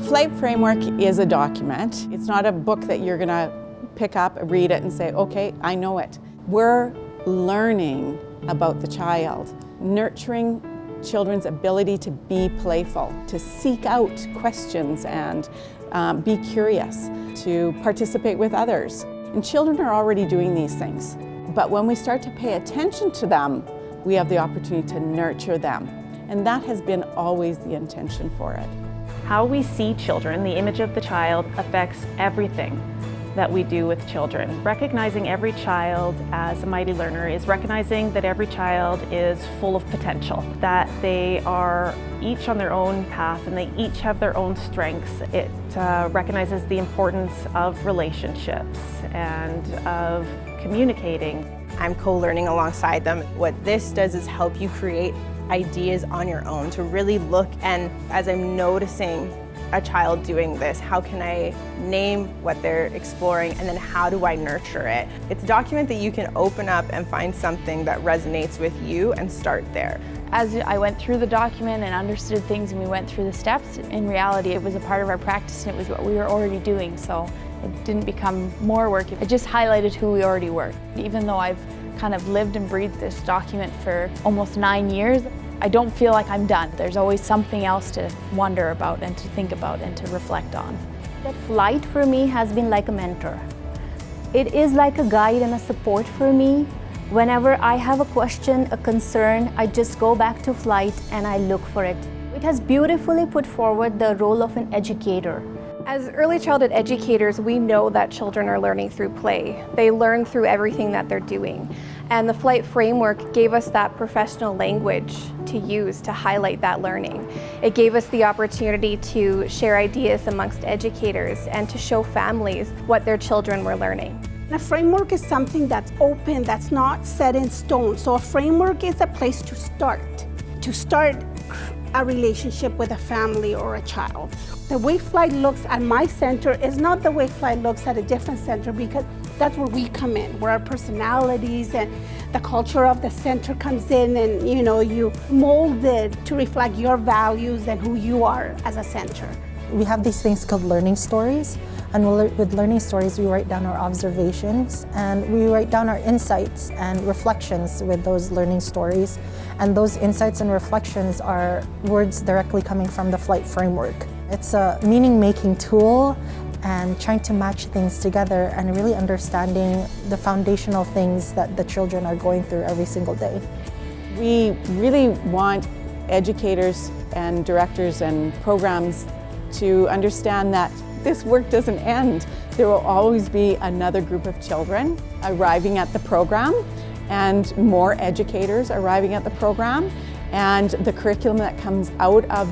Flight Framework is a document. It's not a book that you're going to pick up, read it and say, okay, I know it. We're learning about the child, nurturing children's ability to be playful, to seek out questions and be curious, to participate with others. And children are already doing these things. But when we start to pay attention to them, we have the opportunity to nurture them. And that has been always the intention for it. How we see children, the image of the child, affects everything that we do with children. Recognizing every child as a mighty learner is recognizing that every child is full of potential, that they are each on their own path and they each have their own strengths. It recognizes the importance of relationships and of communicating. I'm co-learning alongside them. What this does is help you create ideas on your own, to really look, and as I'm noticing a child doing this, how can I name what they're exploring, and then how do I nurture it? It's a document that you can open up and find something that resonates with you and start there. As I went through the document and understood things and we went through the steps, in reality it was a part of our practice and it was what we were already doing, so it didn't become more work. It just highlighted who we already were. Even though I've kind of lived and breathed this document for almost 9 years, I don't feel like I'm done. There's always something else to wonder about and to think about and to reflect on. That flight for me has been like a mentor. It is like a guide and a support for me. Whenever I have a question, a concern, I just go back to flight and I look for it. It has beautifully put forward the role of an educator. As early childhood educators, we know that children are learning through play. They learn through everything that they're doing. And the Flight Framework gave us that professional language to use to highlight that learning. It gave us the opportunity to share ideas amongst educators and to show families what their children were learning. A framework is something that's open, that's not set in stone. So a framework is a place to start a relationship with a family or a child. The way Flight looks at my center is not the way Flight looks at a different center, because that's where we come in, where our personalities and the culture of the center comes in, and you mold it to reflect your values and who you are as a center. We have these things called learning stories, and with learning stories we write down our observations and we write down our insights and reflections with those learning stories. And those insights and reflections are words directly coming from the Flight Framework. It's a meaning-making tool and trying to match things together and really understanding the foundational things that the children are going through every single day. We really want educators and directors and programs to understand that this work doesn't end. There will always be another group of children arriving at the program and more educators arriving at the program, and the curriculum that comes out of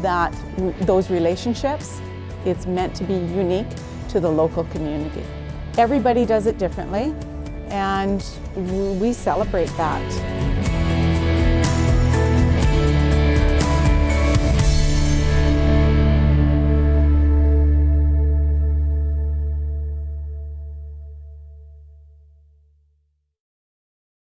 those relationships, it's meant to be unique to the local community. Everybody does it differently, and we celebrate that.